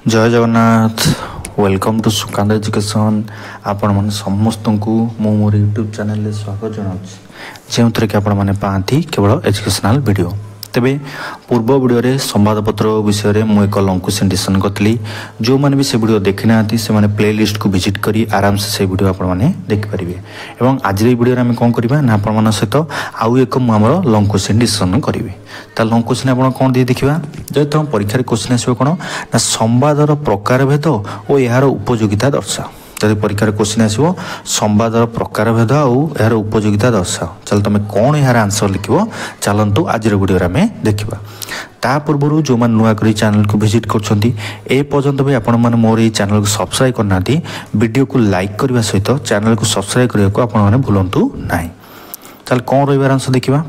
जय Jagannath welcome to Sukant education. आपण मैंने समस्त को मोर यूट्यूब चैनल स्वागत जनाऊँ जो थी कि आपण मैंने पाती केवल एजुकेशनल वीडियो। तेबे पूर्व वीडियो संवादपत्र विषय में मुझे एक लंग क्वेश्चन करी जो मैंने भी से वीडियो देखी ना से प्ले लिस्ट को विजिट करी आराम से वीडियो आपने देखिपारे। और आज वीडियो आम कौन करवा ना आपण सहित आउ एक मुझे लंग क्वेश्चन डिस्कसन करी। तो लंग क्वेश्चन आप कौन दिए देखा जो तुम परीक्षा क्वेश्चन आसो कौन ना संवादर प्रकार भेद और यार उपयोगिता दर्शाओ। जब परीक्षा क्वेश्चन आसो संवादर प्रकार भेद और यार उपयोगिता दर्शाओ चल तुम कौन यार आंसर लिख चलतु आज वीडियो आम देखा। ता पूर्व जो मैंने नुआ कर चैनल को विजिट करपर्यंत भी आपण मैंने मोर ये चैनल को सब्सक्राइब करना वीडियो को लाइक करने सहित चैनल को सब्सक्राइब करने को आपने भूलु ना। चल कौन रही आंसर देखा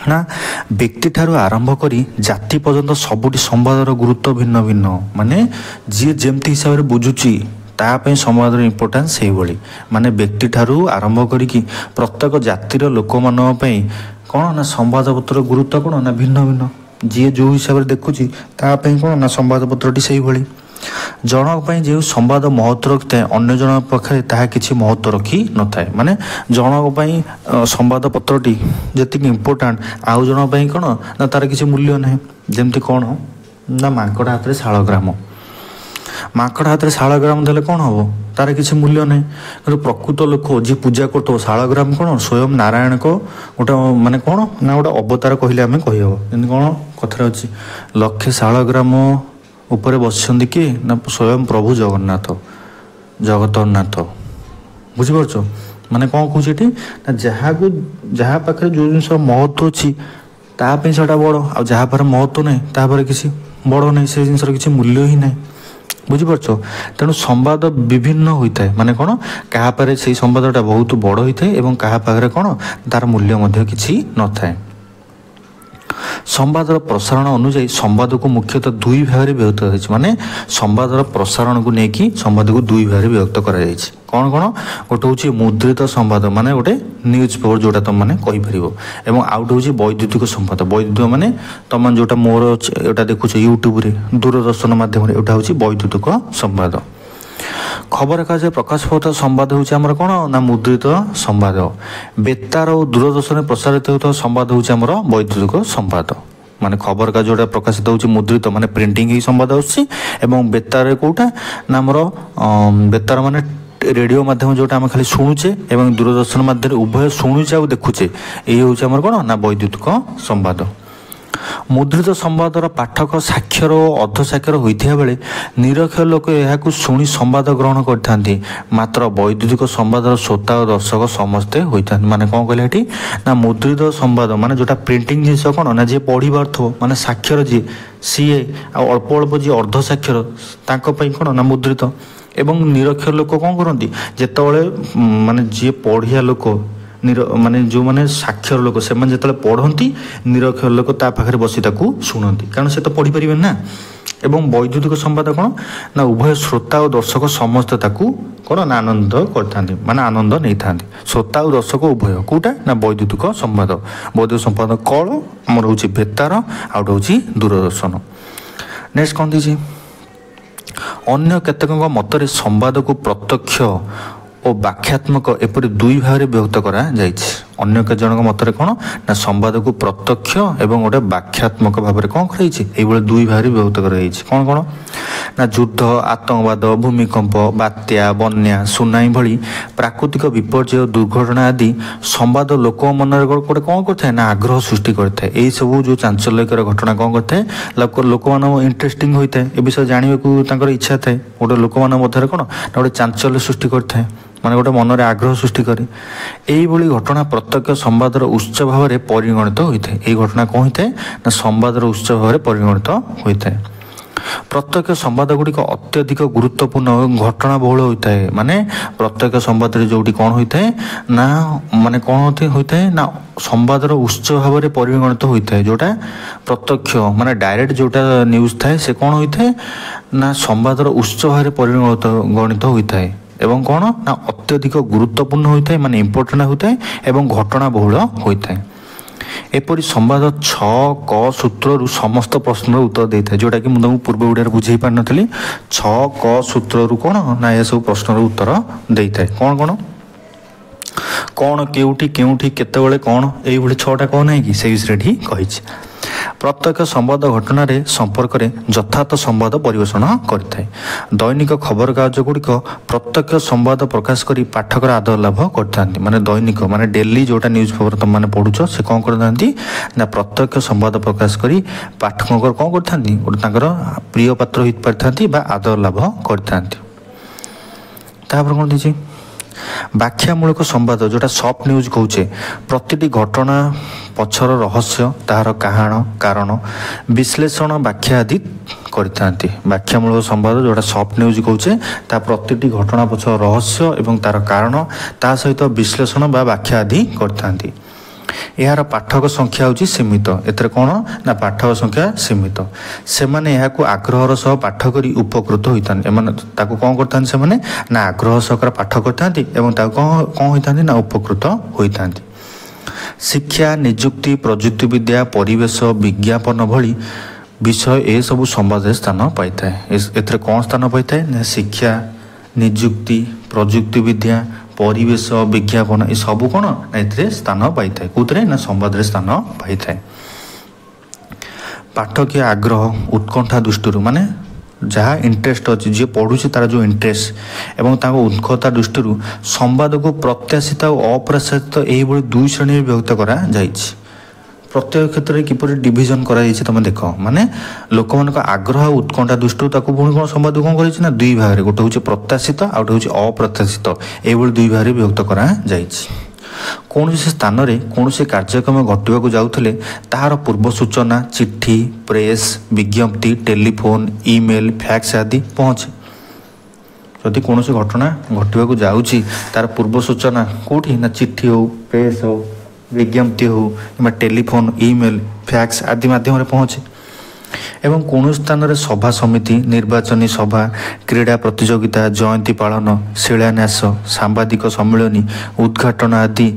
ना व्यक्ति ठारू आरंभ करी जाति पर्यंत सबुठी संवादर गुरुत्व भिन्न भिन्न माने जी जेमती हिसाब से बुझुची तापे संवादर इम्पोर्टान्स से भाई माने व्यक्ति ठारू आरंभ करी प्रत्येक जातिर लोक मान कौन ना संवादपत्र गुरुत्व कौन ना भिन्न भिन्न जी जो हिसाब से देखुची तापे कौन ना संवादपत्रटी से भाई जनक जो संवाद महत्व रखी था अन्य जन पाखे ताहा किसी महत्व रखी न थाए माने जनक संवाद पत्रटी जी इम्पोर्टाट आउ जन कौन ना तार किसी मूल्य ना जमती कौन ना माकड़ हाथ में शालग्राम माकड़ हाथ में शालग्राम देले कौन हम तार किसी मूल्य ना कि प्रकृत लोक जी पूजा कर शालग्राम कौन स्वयं नारायण को गोटे माने कौन ना गोटे अवतार कहले आम कहीहब कौन कथा अच्छी लक्षे शालग्राम ऊपर बसुँच किए ना स्वयं प्रभु जगन्नाथ जगतरनाथ बुझीपार माने कौन कौच ना जहाँ को जहाँ पाखे जो जिन महत्व अच्छी ताप से बड़ आ जहाँ पर महत्व नहीं तापर किसी बड़ नहीं से जिन किसी मूल्य ही ना बुझीपार। तेणु संवाद विभिन्न होता है माने कौन क्या से संवादटा बहुत बड़ होता है और क्या पाखे कौन तार मूल्य किसी न थाए। संवादर प्रसारण अनुजाई संवाद को मुख्यतः दुई भाग में विभक्त माने संवादर प्रसारण को लेकिन संवाद को दुई भाग में विभक्त कर कौन कौन गोटे हूँ मुद्रित संवाद माने गोटे न्यूज पेपर जोटा तुम मैंने कहीपर और आउ गोटे हूँ वैद्युतिक संवाद वैद्युतिक माने तुम जोटा मोर एटा देखुच यूट्यूब रे दूरदर्शन मध्यम एटा हूँ वैद्युतिक संवाद। खबर कागज प्रकाश पाता संवाद होमर कौन ना मुद्रित संवाद बेतार और दूरदर्शन प्रसारित होता संवाद होमर वैद्युतिक संवाद माने खबर कागज जोटा प्रकाशित होती मुद्रित माने प्रिंटिंग ही संवाद आसुच्ची बेतार कौटा ना आमर बेतार माने रेडियो माध्यम जोटा आम खाली शुणुचे और दूरदर्शन माध्यम उभय शुणुचे और देखुचे ये हूँ आमर कौन ना वैद्युतिक संवाद। मुद्रित संवादर पाठक साक्षर और अर्धसाक्षर होता बेले निरक्षर लोक यह शुणी संवाद ग्रहण करते मात्र वैद्युतिक संवादर श्रोता और दर्शक समस्ते होता माने कौन कहले ना मुद्रित संवाद माने जोटा प्रिंटिंग जिस कौन ना जी पढ़ी पार्थो माने साक्षर जी सीए अल्प अल्प जी अर्धसाक्षर तांको कौन ना मुद्रित एवं निरक्षर लोक कौन करती जिते माने जी पढ़िया लोक माने जो माने साक्षर लोक से जो पढ़ती निरक्षर लोक पाखे बसी शुणती कारण से तो पढ़ी पारे ना। एवं वैद्युतिक संवाद कौन ना उभय श्रोता और दर्शक समस्त कौन ना आनंद करते माने आनंद नहीं था श्रोता और दर्शक उभय कौटा ना वैद्युतिक संवाद वैद्युतिक संवाद कल आमर हूँ बेतार आउट हूँ दूरदर्शन। नेक्स्ट कौन दीजिए अन्य केतक मतरे संवाद को प्रत्यक्ष और व्याख्यात्मक एपरी दुई भाग में विभक्त करा अन्य के जनक मतरे कौन ना संवाद को प्रत्यक्ष एवं गोटे व्याख्यात्मक भाव में कौन कर दुई भाग में विभक्त कर कौन कौन ना युद्ध आतंकवाद भूमिकंप बात्या बन्या सुनामी भली प्राकृतिक विपर्य दुर्घटना आदि संवाद लोक मन गोटे कौन करता ना आग्रह सृष्टि करता है यही सब जो चांचल्यकर घटना कौन करता है लोक मान इंटरेस्टिंग होता है ए विषय जानने को इच्छा थाए गोटे लोक मान मध्य कौन ना गोटे चांचल्य सृष्टि करता है माने गोटे मनरे आग्रह सृष्टि करे यही घटना प्रत्यक्ष संवादर उच्च भाव में परिगणित होता है। यही घटना कौन होता है ना संवादर उच्च भाव में परिगणित होता है। प्रत्यक्ष संवाद गुड़िक अत्यधिक गुरुत्वपूर्ण घटना बहुल होता है माने प्रत्यक्ष संवाद जोटी कौन होता है ना माने कौन होता है ना संवादर उच्च भाव में परिगणित होता है जोटा प्रत्यक्ष माने डायरेक्ट जोटा न्यूज थाए से कौन होता है ना संवादर उच्च भाव में परिगणित होता है एवं कौन ना अत्यधिक गुरुत्वपूर्ण होता है माने इम्पोर्टेंट होता है एवं घटना बहुल होता है। एपरी संवाद 6 क सूत्रु समस्त प्रश्न उत्तर देता है जोटा कि मुझे पूर्व ओडिया बुझे पार नी 6 क सूत्रु कौन ना यह सब प्रश्न उत्तर देता है कौन कौन कौन केउठी केउठी केतेबेले कौन यही 6टा कौन है कि से विषय कही प्रत्येक संवाद घटना संपर्क में यथार्थ संवाद परिवेषण करता है दैनिक खबर कागज गुड़िक प्रत्यक्ष संवाद प्रकाश कर पाठकर आदर लाभ करता माने दैनिक माने डेली जोटा न्यूज पेपर तुम मैंने पढ़ुच से कौन करता प्रत्यक्ष संवाद प्रकाश कर पाठक कौन करता गोटे प्रिय पात्र हो पारि आदर लाभ करता कौन दीजिए व्याख्यामूलक संवाद जोटा सॉफ्ट न्यूज कहूचे प्रति घटना पछर रहस्य तार कारण विश्लेषण व्याख्या आदि करता व्याख्यामूलक संवाद जोटा सॉफ्ट न्यूज कहूचे ता प्रति घटना पछर रहस्य एवं तार कारण ता सहित विश्लेषण बा व्याख्या आदि करता यार पाठक संख्या होची सीमित एतर कौन ना पाठक संख्या सीमित से माने याकू आग्रहर सह पाठ करी उपकृत होइतान एमन ताकू कौन करतान से माने ना आग्रह सहकार पाठ करतांती एवं ताकू कौन होइतांती ना उपकृत होइतांती शिक्षा नियुक्ति प्रजुक्ति विद्या परिवेश विज्ञापन भली विषय ए सब संवाद स्थान पाई एतर कौन स्थान पाई ना शिक्षा नियुक्ति प्रजुक्ति विद्या परिवेश विज्ञापन ये सब कौन ना स्थान पाई था कौन ना संवाद स्थान पाई था पाठकीय आग्रह उत्कंठा दृष्टि माने जहाँ इंटरेस्ट अच्छी जी पढ़ुचे तार जो इंटरेस्ट एवं उत्कंठा दृष्टि संवाद को प्रत्याशित और अप्रत्याशित यही 2 श्रेणी विभक्त करा जाइछि प्रत्येक क्षेत्र में किपर डिविजन कराई तुम देख माने लोक मान आग्रह उत्कंठा दृष्टि पुणी कौन संवाद कौन कर 2 भाग गोटे हूँ प्रत्याशित आ गोटे हूँ अप्रत्याशित यही 2 भाग विभक्त करा कौन स्थान में कौन कार्यक्रम घटवाक जाऊे तार पूर्व सूचना चिट्ठी प्रेस विज्ञप्ति टेलीफोन ईमेल फैक्स आदि पहुँचे जदि कौन घटना घटवाक जाऊँगी तार पूर्व सूचना कौटी ना चिट्ठी हो प्रेस हो विज्ञप्ति हो कि टेलीफोन ईमेल फैक्स आदि माध्यम पहुँचे एवं कौन स्थान में सभा समिति निर्वाचनी सभा क्रीड़ा प्रतियोगिता जयंती पालन शिलान्यास सांबादिक सम्मेलन उद्घाटन आदि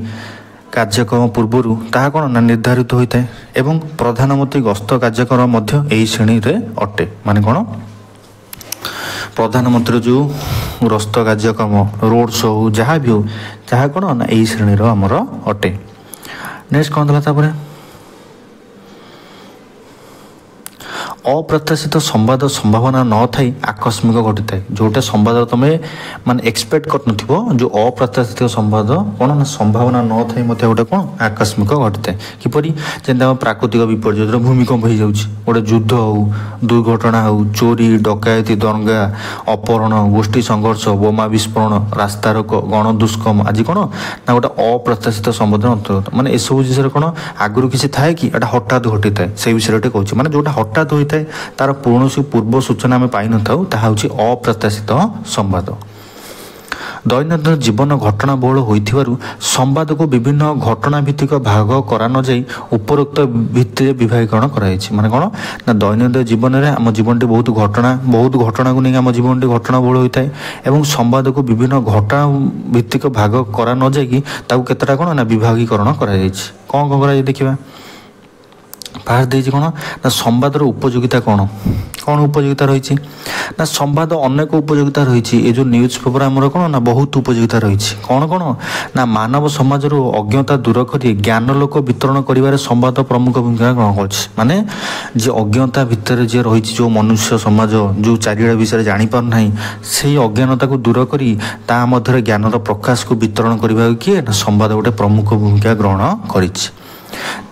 कार्यक्रम पूर्व ताहा कौन ना निर्धारित होता है एवं प्रधानमंत्री गस्त कार्यक्रम यही श्रेणी रे अटे माने कौन प्रधानमंत्री जो गस्त कार्यक्रम रोड शो हो जहाँ भी हो जहाँ कौन ना यही श्रेणी आमर अटे नेक्स्ट कौन था अप्रत्याशित संवाद संभावना न थी आकस्मिक घटी था जोटा संवाद तुम्हें माने एक्सपेक्ट कर जो अप्रत्याशित संवाद कौन ना संभावना न थी मत गोटे कौन आकस्मिक घटी था किपरि जेन प्राकृतिक विपर्य जो भूमिकंप हो गोटे युद्ध हो दुर्घटना हो चोरी डकायती दंगा अपहरण गोष्ठी संघर्ष बोमा विस्फोरण रास्ता रोक गण दुष्कर्म आज कौन ना गोटे अप्रत्याशित संवाद अंतर्गत माने एसबू जिन कौन आगुरी किसी थाए कि हठात घटी था से विषय कहूँ माने जोटा हठात होता है तार कौन पूर्व सूचना आम पाई नथाऊ ताहा होछि अप्रत्याशित संवाद दैनंदिन जीवन घटना बहुल होइथिबारु संवाद को विभिन्न घटना भित्तिक भाग करा न जाई उपरोक्त भित्ति विभागीकरण कराइछि माने कोन ना दैनंदिन जीवन रे आम जीवन टी बहुत घटना को नहीं आम जीवन टी घटना बहुल होता है एवं संवाद को विभिन्न घटना भित्तिक भाग करा न जाई ताकू केतटा कोन ना विभागीकरण कराइछि कौन कौन करा देखिबा फास्ट देछि कोन ना संवादर उपयोगिता कौन कौन उपयोगिता रही ना संवाद अनेक उपयोगिता रही ये जो न्यूज पेपर आमर कौन ना बहुत उपयोगिता रही कौन कौन ना मानव समाज अज्ञता दूर कर ज्ञान लोक वितरण कर संवाद प्रमुख भूमिका ग्रहण कर माने जे अज्ञता भितर जे रही जो मनुष्य समाज जो चारिड़ा विषय जापारना से अज्ञानता को दूर कर मध्य ज्ञानर प्रकाश को वितरण करने किए ना संवाद गोटे प्रमुख भूमिका ग्रहण कर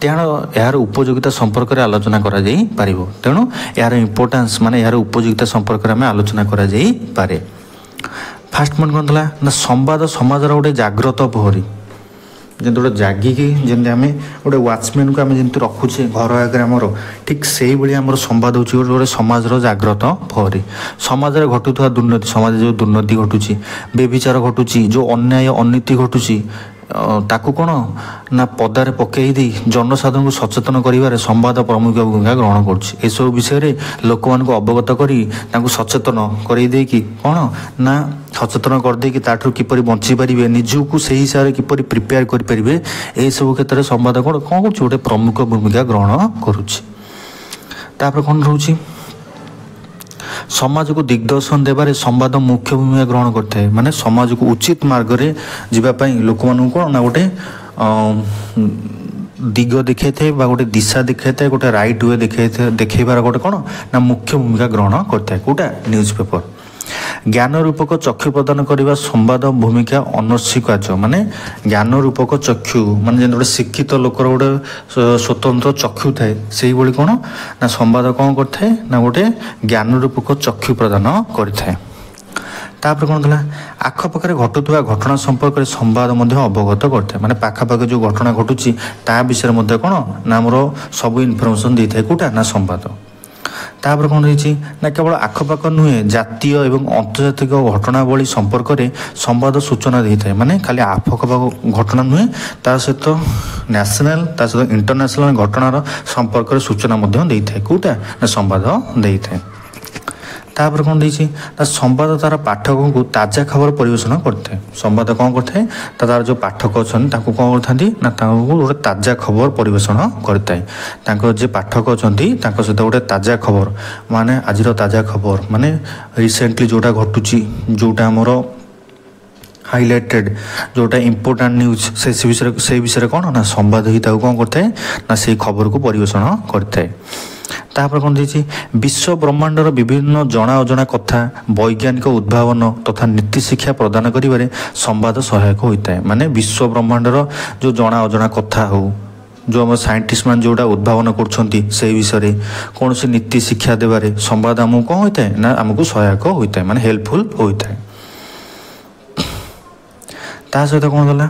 यार उपयोगिता संपर्क में आलोचना करा जाई पारिबो तेणु यार इंपोर्टेंस माने यार उपयोगिता संपर्क में आलोचना करा जाई पारे फास्ट पॉइंट कौन था ना संवाद समाज गोटे जाग्रत प्रहरी जमी गोटे जागिकी जमी आम गोटे वाचमैन को आम जमी रखुचे घर आगे आमर ठीक से भाई आम संवाद हो गोटे समाज जाग्रत प्रहरी समाज में घटुवा दुर्नीति समाज जो दुर्नीति घटुची बेविचार घटुची जो अन्याय अनीति घटुची ତାକୁ କ'ଣ ନା ପଦାରେ ପକାଇ ଦେଇ ଜନସାଧାରଣଙ୍କୁ ସଚେତନ କରିବାରେ ସମ୍ବାଦ ପ୍ରମୁଖ ଭୂମିକା ଗ୍ରହଣ କରୁଛି। ଏସବୁ ବିଷୟରେ ଲୋକମାନଙ୍କୁ ଅବଗତ କରି ତାଙ୍କୁ ସଚେତନ କରାଇ ଦେଇକି କ'ଣ ନା ସଚେତନ କରିଦେଇକି ତାଠାରୁ କିପରି ବଞ୍ଚିପାରିବେ, ନିଜକୁ ସେହି ହିସାବରେ କିପରି ପ୍ରିପେୟାର କରିପାରିବେ, ଏସବୁ କ୍ଷେତ୍ରରେ ସମ୍ବାଦ କ'ଣ କରୁଛି ଗୋଟେ ପ୍ରମୁଖ ଭୂମିକା ଗ୍ରହଣ କରୁଛି। ତାପରେ କ'ଣ ରହୁଛି, ସମାଜକୁ ଦିଗ୍ଦର୍ଶନ ଦେବାରେ ସମ୍ବାଦ ମୁଖ୍ୟ ଭୂମିକା ଗ୍ରହଣ କରିଥାଏ। ମାନେ ସମାଜକୁ ଉଚିତ ମାର୍ଗରେ ଯିବା ପାଇଁ ଲୋକମାନଙ୍କୁ କ'ଣ ନା ଗୋଟେ ଦିଗ ଦେଖାଇଥାଏ ବା ଗୋଟେ ଦିଶା ଦେଖାଇଥାଏ, ଗୋଟେ ରାଇଟ୍ ୱେ ଦେଖାଇବାର ଗୋଟେ କ'ଣ ନା ମୁଖ୍ୟ ଭୂମିକା ଗ୍ରହଣ କରିଥାଏ। କେଉଁଟା? News paper. ଜ୍ଞାନ ରୂପକ ଚକ୍ଷୁ ପ୍ରଦାନ କରିବା ସମ୍ବାଦ ଭୂମିକା ଅନସ୍ୱୀକାର୍ଯ୍ୟ। ମାନେ ଜ୍ଞାନ ରୂପକ ଚକ୍ଷୁ ମାନେ ଯେମିତି ଗୋଟେ ଶିକ୍ଷିତ ଲୋକର ଗୋଟେ ସ୍ୱତନ୍ତ୍ର ଚକ୍ଷୁ ଥାଏ, ସେଇଭଳି କ'ଣ ନା ସମ୍ବାଦ କ'ଣ କରିଥାଏ ନା ଗୋଟେ ଜ୍ଞାନ ରୂପକ ଚକ୍ଷୁ ପ୍ରଦାନ କରିଥାଏ। ତାପରେ କ'ଣ ଥିଲା, ଆଖପାଖରେ ଘଟୁଥିବା ଘଟଣା ସମ୍ପର୍କରେ ସମ୍ବାଦ ମଧ୍ୟ ଅବଗତ କରିଥାଏ। ମାନେ ପାଖାପାଖି ଯେଉଁ ଘଟଣା ଘଟୁଛି ତା ବିଷୟରେ ମଧ୍ୟ କ'ଣ ନା ଆମର ସବୁ ଇନଫର୍ମେସନ୍ ଦେଇଥାଏ। କେଉଁଟା? ନା ସମ୍ବାଦ। ତାପରେ କ'ଣ ହେଇଛି ନା କେବଳ ଆଖପାଖ ନୁହେଁ, ଜାତୀୟ ଏବଂ ଆନ୍ତର୍ଜାତିକ ଘଟଣାବଳୀ ସମ୍ପର୍କରେ ସମ୍ବାଦ ସୂଚନା ଦେଇଥାଏ। ମାନେ ଖାଲି ଆଖପାଖ ଘଟଣା ନୁହେଁ, ତା ସହିତ ନ୍ୟାସନାଲ୍ ତା ସହିତ ଇଣ୍ଟରନ୍ୟାସନାଲ୍ ଘଟଣାର ସମ୍ପର୍କରେ ସୂଚନା ମଧ୍ୟ ଦେଇଥାଏ। କେଉଁଟା? ନା ସମ୍ବାଦ ଦେଇଥାଏ। ତାପରେ କ'ଣ ଦେଇଛି ନା ସମ୍ବାଦ ତାର ପାଠକଙ୍କୁ ତାଜା ଖବର ପରିବେଷଣ କରିଥାଏ। ସମ୍ବାଦ କ'ଣ କରିଥାଏ, ତାର ଯେଉଁ ପାଠକ ଅଛନ୍ତି ତାଙ୍କୁ କ'ଣ କରିଥାନ୍ତି ନା ତାଙ୍କୁ ଗୋଟେ ତାଜା ଖବର ପରିବେଷଣ କରିଥାଏ। ତାଙ୍କର ଯିଏ ପାଠକ ଅଛନ୍ତି ତାଙ୍କ ସହିତ ଗୋଟେ ତାଜା ଖବର, ମାନେ ଆଜିର ତାଜା ଖବର ମାନେ ରିସେଣ୍ଟଲି ଯେଉଁଟା ଘଟୁଛି, ଯେଉଁଟା ଆମର ହାଇଲାଇଟେଡ୍, ଯେଉଁଟା ଇମ୍ପୋର୍ଟାଣ୍ଟ ନ୍ୟୁଜ୍, ସେ ବିଷୟରେ କ'ଣ ନା ସମ୍ବାଦ ହିଁ ତାକୁ କ'ଣ କରିଥାଏ ନା ସେଇ ଖବରକୁ ପରିବେଷଣ କରିଥାଏ। ତାପରେ କ'ଣ ଦେଇଛି, ବିଶ୍ୱ ବ୍ରହ୍ମାଣ୍ଡର ବିଭିନ୍ନ ଜଣା ଅଜଣା କଥା, ବୈଜ୍ଞାନିକ ଉଦ୍ଭାବନ ତଥା ନୀତି ଶିକ୍ଷା ପ୍ରଦାନ କରିବାରେ ସମ୍ବାଦ ସହାୟକ ହୋଇଥାଏ। ମାନେ ବିଶ୍ୱ ବ୍ରହ୍ମାଣ୍ଡର ଯେଉଁ ଜଣା ଅଜଣା କଥା ହେଉ, ଯେଉଁ ଆମ ସାଇଣ୍ଟିଷ୍ଟ ମାନେ ଯେଉଁଟା ଉଦ୍ଭାବନ କରୁଛନ୍ତି ସେଇ ବିଷୟରେ କୌଣସି ନୀତି ଶିକ୍ଷା ଦେବାରେ ସମ୍ବାଦ ଆମକୁ କ'ଣ ହୋଇଥାଏ ନା ଆମକୁ ସହାୟକ ହୋଇଥାଏ, ମାନେ ହେଲ୍ପଫୁଲ୍ ହୋଇଥାଏ। ତା ସହିତ କ'ଣ ହେଲା,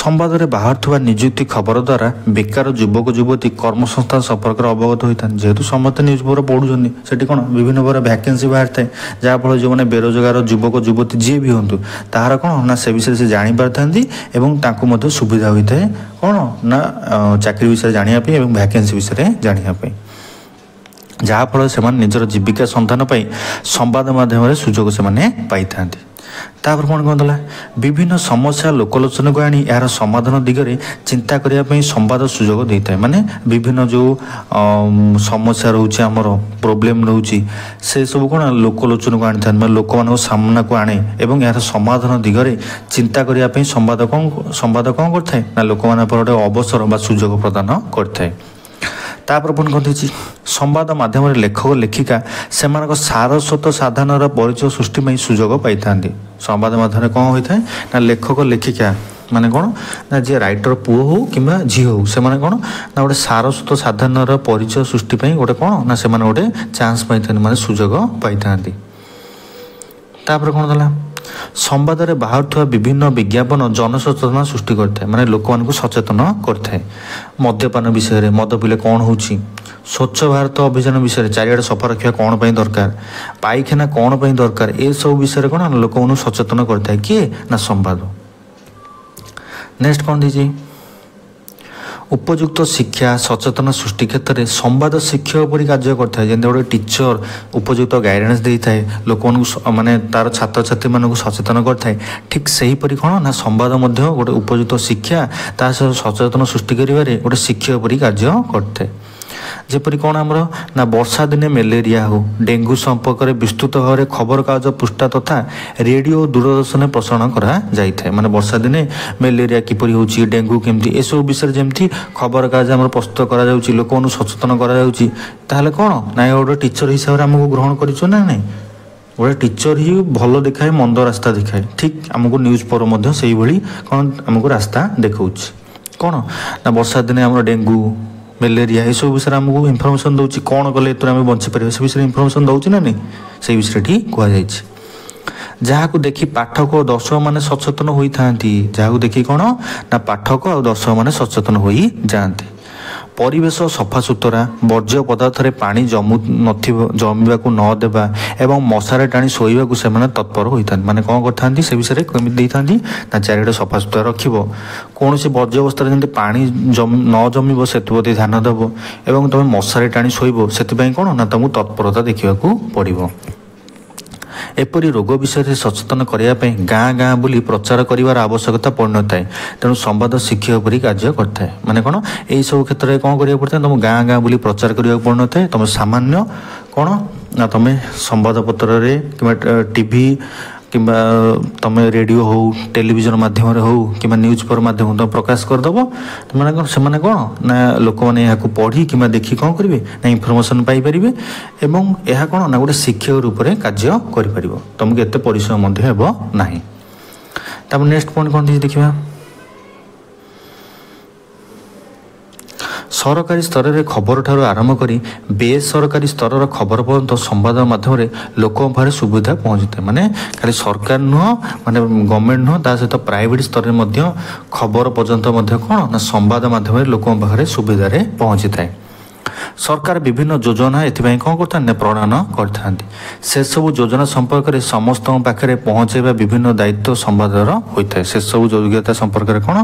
ସମ୍ବାଦରେ ବାହାରୁଥିବା ନିଯୁକ୍ତି ଖବର ଦ୍ୱାରା ବେକାର ଯୁବକ ଯୁବତୀ କର୍ମସଂସ୍ଥାନ ସମ୍ପର୍କରେ ଅବଗତ ହୋଇଥାନ୍ତି। ଯେହେତୁ ସମସ୍ତେ ନ୍ୟୁଜ୍ ପେପର ପଢ଼ୁଛନ୍ତି, ସେଠି କ'ଣ ବିଭିନ୍ନ ପ୍ରକାର ଭ୍ୟାକେନ୍ସି ବାହାରିଥାଏ, ଯାହାଫଳରେ ଯେଉଁମାନେ ବେରୋଜଗାର ଯୁବକ ଯୁବତୀ ଯିଏ ବି ହୁଅନ୍ତୁ ତାହାର କ'ଣ ନା ସେ ବିଷୟରେ ସେ ଜାଣିପାରିଥାନ୍ତି ଏବଂ ତାଙ୍କୁ ମଧ୍ୟ ସୁବିଧା ହୋଇଥାଏ କ'ଣ ନା ଚାକିରି ବିଷୟରେ ଜାଣିବା ପାଇଁ ଏବଂ ଭ୍ୟାକେନ୍ସି ବିଷୟରେ ଜାଣିବା ପାଇଁ, ଯାହାଫଳରେ ସେମାନେ ନିଜର ଜୀବିକା ସନ୍ଧାନ ପାଇଁ ସମ୍ବାଦ ମାଧ୍ୟମରେ ସୁଯୋଗ ସେମାନେ ପାଇଥାନ୍ତି। ତାପରେ କ'ଣ କହୁଥିଲା, ବିଭିନ୍ନ ସମସ୍ୟା ଲୋକଲୋଚନକୁ ଆଣି ଏହାର ସମାଧାନ ଦିଗରେ ଚିନ୍ତା କରିବା ପାଇଁ ସମ୍ବାଦ ସୁଯୋଗ ଦେଇଥାଏ। ମାନେ ବିଭିନ୍ନ ଯେଉଁ ସମସ୍ୟା ରହୁଛି, ଆମର ପ୍ରୋବ୍ଲେମ୍ ରହୁଛି, ସେସବୁ କ'ଣ ଲୋକଲୋଚନକୁ ଆଣିଥାନ୍ତି, ମାନେ ଲୋକମାନଙ୍କ ସାମ୍ନାକୁ ଆଣେ ଏବଂ ଏହାର ସମାଧାନ ଦିଗରେ ଚିନ୍ତା କରିବା ପାଇଁ ସମ୍ବାଦ କ'ଣ କରିଥାଏ ନା ଲୋକମାନଙ୍କ ଉପରେ ଗୋଟେ ଅବସର ବା ସୁଯୋଗ ପ୍ରଦାନ କରିଥାଏ। ତାପରେ ପୁଣି କ'ଣ ଦେଇଛି, ସମ୍ବାଦ ମାଧ୍ୟମରେ ଲେଖକ ଲେଖିକା ସେମାନଙ୍କ ସାରସ୍ୱତ ସାଧନର ପରିଚୟ ସୃଷ୍ଟି ପାଇଁ ସୁଯୋଗ ପାଇଥାନ୍ତି। ସମ୍ବାଦ ମାଧ୍ୟମରେ କ'ଣ ହୋଇଥାଏ ନା ଲେଖକ ଲେଖିକା ମାନେ କ'ଣ ନା ଯିଏ ରାଇଟର ପୁଅ ହେଉ କିମ୍ବା ଝିଅ ହେଉ, ସେମାନେ କ'ଣ ନା ଗୋଟେ ସାରସ୍ୱତ ସାଧନର ପରିଚୟ ସୃଷ୍ଟି ପାଇଁ ଗୋଟେ କ'ଣ ନା ସେମାନେ ଗୋଟେ ଚାନ୍ସ ପାଇଥାନ୍ତି, ମାନେ ସୁଯୋଗ ପାଇଥାନ୍ତି। ତାପରେ କ'ଣ ହେଲା, ସମ୍ବାଦରେ ବାହାରୁଥିବା ବିଭିନ୍ନ ବିଜ୍ଞାପନ ଜନସଚେତନା ସୃଷ୍ଟି କରିଥାଏ, ମାନେ ଲୋକମାନଙ୍କୁ ସଚେତନ କରିଥାଏ। ମଦ୍ୟପାନ ବିଷୟରେ, ମଦ ପିଇଲେ କ'ଣ ହେଉଛି, ସ୍ୱଚ୍ଛ ଭାରତ ଅଭିଯାନ ବିଷୟରେ, ଚାରିଆଡ଼େ ସଫା ରଖିବା କ'ଣ ପାଇଁ ଦରକାର, ପାଇଖାନା କ'ଣ ପାଇଁ ଦରକାର, ଏସବୁ ବିଷୟରେ କ'ଣ ଲୋକମାନଙ୍କୁ ସଚେତନ କରିଥାଏ। କିଏ ନା ସମ୍ବାଦ। ନେକ୍ସଟ କ'ଣ ଦେଇଛି, ଉପଯୁକ୍ତ ଶିକ୍ଷା ସଚେତନ ସୃଷ୍ଟି କ୍ଷେତ୍ରରେ ସମ୍ବାଦ ଶିକ୍ଷକ ପରି କାର୍ଯ୍ୟ କରିଥାଏ। ଯେମିତି ଗୋଟେ ଟିଚର ଉପଯୁକ୍ତ ଗାଇଡାନ୍ସ ଦେଇଥାଏ, ଲୋକମାନଙ୍କୁ ମାନେ ତାର ଛାତ୍ରଛାତ୍ରୀମାନଙ୍କୁ ସଚେତନ କରିଥାଏ, ଠିକ୍ ସେହିପରି କ'ଣ ନା ସମ୍ବାଦ ମଧ୍ୟ ଗୋଟେ ଉପଯୁକ୍ତ ଶିକ୍ଷା ତା ସହ ସଚେତନ ସୃଷ୍ଟି କରିବାରେ ଗୋଟେ ଶିକ୍ଷକ ପରି କାର୍ଯ୍ୟ କରିଥାଏ। ଯେପରି କ'ଣ ଆମର ନା ବର୍ଷା ଦିନେ ମ୍ୟାଲେରିଆ ହେଉ, ଡେଙ୍ଗୁ ସମ୍ପର୍କରେ ବିସ୍ତୃତ ଭାବରେ ଖବରକାଗଜ ପୃଷ୍ଠା ତଥା ରେଡ଼ିଓ ଓ ଦୂରଦର୍ଶନରେ ପ୍ରସାରଣ କରାଯାଇଥାଏ। ମାନେ ବର୍ଷା ଦିନେ ମ୍ୟାଲେରିଆ କିପରି ହେଉଛି, ଡେଙ୍ଗୁ କେମିତି, ଏସବୁ ବିଷୟରେ ଯେମିତି ଖବରକାଗଜ ଆମର ପ୍ରସ୍ତୁତ କରାଯାଉଛି, ଲୋକମାନଙ୍କୁ ସଚେତନ କରାଯାଉଛି, ତାହେଲେ କ'ଣ ନା ଗୋଟେ ଟିଚର ହିସାବରେ ଆମକୁ ଗ୍ରହଣ କରିଛୁ ନା ନାହିଁ। ଗୋଟେ ଟିଚର ହିଁ ଭଲ ଦେଖାଏ, ମନ୍ଦ ରାସ୍ତା ଦେଖାଏ, ଠିକ୍ ଆମକୁ ନ୍ୟୁଜ୍ ପେପର ମଧ୍ୟ ସେଇଭଳି କ'ଣ ଆମକୁ ରାସ୍ତା ଦେଖାଉଛି। କ'ଣ ନା ବର୍ଷା ଦିନେ ଆମର ଡେଙ୍ଗୁ ମ୍ୟାଲେରିଆ ଏସବୁ ବିଷୟରେ ଆମକୁ ଇନଫର୍ମେସନ୍ ଦେଉଛି, କ'ଣ କଲେ ଏଥିରୁ ଆମେ ବଞ୍ଚିପାରିବା ସେ ବିଷୟରେ ଇନଫର୍ମେସନ୍ ଦେଉଛି ନା ନାହିଁ, ସେଇ ବିଷୟରେ ଏଠି କୁହାଯାଇଛି। ଯାହାକୁ ଦେଖି ପାଠକ ଓ ଦର୍ଶକମାନେ ସଚେତନ ହୋଇଥାନ୍ତି, ଯାହାକୁ ଦେଖି କ'ଣ ନା ପାଠକ ଆଉ ଦର୍ଶକମାନେ ସଚେତନ ହୋଇଯାଆନ୍ତି। ପରିବେଶ ସଫାସୁତୁରା, ବର୍ଜ୍ୟ ପଦାର୍ଥରେ ପାଣି ଜମିବାକୁ ନ ଦେବା ଏବଂ ମଶାରେ ଟାଣି ଶୋଇବାକୁ ସେମାନେ ତତ୍ପର ହୋଇଥାନ୍ତି। ମାନେ କ'ଣ କରିଥାନ୍ତି ସେ ବିଷୟରେ କେମିତି ଦେଇଥାନ୍ତି ନା ଚାରିଆଡ଼େ ସଫାସୁତୁରା ରଖିବ, କୌଣସି ବର୍ଜ୍ୟ ଅବସ୍ଥାରେ ଯେମିତି ପାଣି ନ ଜମିବ ସେଥିପ୍ରତି ଧ୍ୟାନ ଦେବ ଏବଂ ତୁମେ ମଶାରେ ଟାଣି ଶୋଇବ ସେଥିପାଇଁ କ'ଣ ନା ତୁମକୁ ତତ୍ପରତା ଦେଖିବାକୁ ପଡ଼ିବ। ଏପରି ରୋଗ ବିଷୟରେ ସଚେତନ କରିବା ପାଇଁ ଗାଁ ଗାଁ ବୁଲି ପ୍ରଚାର କରିବାର ଆବଶ୍ୟକତା ପଡ଼ିନଥାଏ। ତେଣୁ ସମ୍ବାଦ ଶିକ୍ଷକ ପରି କାର୍ଯ୍ୟ କରିଥାଏ। ମାନେ କ'ଣ ଏହିସବୁ କ୍ଷେତ୍ରରେ କ'ଣ କରିବାକୁ ପଡ଼ିଥାଏ, ତୁମ ଗାଁ ଗାଁ ବୁଲି ପ୍ରଚାର କରିବାକୁ ପଡ଼ିନଥାଏ। ତୁମେ ସାମାନ୍ୟ କ'ଣ ନା ତୁମେ ସମ୍ବାଦପତ୍ରରେ କିମ୍ବା ଟିଭି କିମ୍ବା ତୁମେ ରେଡ଼ିଓ ହେଉ, ଟେଲିଭିଜନ ମାଧ୍ୟମରେ ହେଉ କିମ୍ବା ନ୍ୟୁଜ୍ ପେପର୍ ମାଧ୍ୟମରେ ତୁମେ ପ୍ରକାଶ କରିଦେବ। ସେମାନେ କ'ଣ ନା ଲୋକମାନେ ଏହାକୁ ପଢ଼ି କିମ୍ବା ଦେଖି କ'ଣ କରିବେ ନା ଇନଫର୍ମେସନ୍ ପାଇପାରିବେ ଏବଂ ଏହା କ'ଣ ନା ଗୋଟେ ଶିକ୍ଷକ ରୂପରେ କାର୍ଯ୍ୟ କରିପାରିବ। ତୁମକୁ ଏତେ ପରିଶ୍ରମ ମଧ୍ୟ ହେବ ନାହିଁ। ତାପରେ ନେକ୍ସଟ ପଏଣ୍ଟ କ'ଣ ଦେଇଛି ଦେଖିବା। ସରକାରୀ ସ୍ତରରେ ଖବରଠାରୁ ଆରମ୍ଭ କରି ବେସରକାରୀ ସ୍ତରର ଖବର ପର୍ଯ୍ୟନ୍ତ ସମ୍ବାଦ ମାଧ୍ୟମରେ ଲୋକଙ୍କ ପାଖରେ ସୁବିଧା ପହଞ୍ଚିଥାଏ। ମାନେ ଖାଲି ସରକାର ନୁହଁ, ମାନେ ଗଭର୍ଣ୍ଣମେଣ୍ଟ ନୁହଁ, ତା ସହିତ ପ୍ରାଇଭେଟ୍ ସ୍ତରରେ ମଧ୍ୟ ଖବର ପର୍ଯ୍ୟନ୍ତ ମଧ୍ୟ କ'ଣ ନା ସମ୍ବାଦ ମାଧ୍ୟମରେ ଲୋକଙ୍କ ପାଖରେ ସୁବିଧାରେ ପହଞ୍ଚିଥାଏ। ସରକାର ବିଭିନ୍ନ ଯୋଜନା ଏଥିପାଇଁ କ'ଣ କରିଥାନ୍ତି ନା ପ୍ରଣୟନ କରିଥାନ୍ତି। ସେସବୁ ଯୋଜନା ସମ୍ପର୍କରେ ସମସ୍ତଙ୍କ ପାଖରେ ପହଞ୍ଚାଇବା ବିଭିନ୍ନ ଦାୟିତ୍ୱ ସମ୍ବାଦର ହୋଇଥାଏ। ସେସବୁ ଯୋଗ୍ୟତା ସମ୍ପର୍କରେ କ'ଣ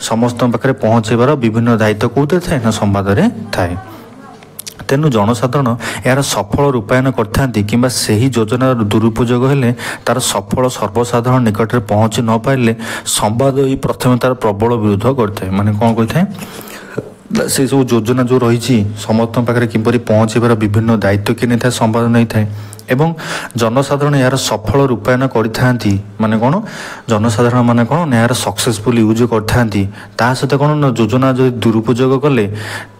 ସମସ୍ତଙ୍କ ପାଖରେ ପହଞ୍ଚାଇବାର ବିଭିନ୍ନ ଦାୟିତ୍ୱ କେଉଁଥିରେ ଥାଏ ନା ସମ୍ବାଦରେ ଥାଏ। ତେଣୁ ଜନସାଧାରଣ ଏହାର ସଫଳ ରୂପାୟନ କରିଥାନ୍ତି କିମ୍ବା ସେହି ଯୋଜନାର ଦୁରୁପଯୋଗ ହେଲେ ତାର ସଫଳ ସର୍ବସାଧାରଣ ନିକଟରେ ପହଞ୍ଚି ନ ପାରିଲେ ସମ୍ବାଦ ହିଁ ପ୍ରଥମେ ତାର ପ୍ରବଳ ବିରୋଧ କରିଥାଏ। ମାନେ କ'ଣ କରିଥାଏ ସେସବୁ ଯୋଜନା ଯେଉଁ ରହିଛି ସମସ୍ତଙ୍କ ପାଖରେ କିପରି ପହଞ୍ଚାଇବାର ବିଭିନ୍ନ ଦାୟିତ୍ୱ କିଏ ନେଇଥାଏ, ସମ୍ବାଦ ନେଇଥାଏ ଏବଂ ଜନସାଧାରଣ ଏହାର ସଫଳ ରୂପାୟନ କରିଥାନ୍ତି। ମାନେ କ'ଣ ଜନସାଧାରଣ ମାନେ କ'ଣ ନା ଏହାର ସକ୍ସେସଫୁଲ ୟୁଜ୍ କରିଥାନ୍ତି। ତା ସହିତ କ'ଣ ନା ଯୋଜନା ଯଦି ଦୁରୁପଯୋଗ କଲେ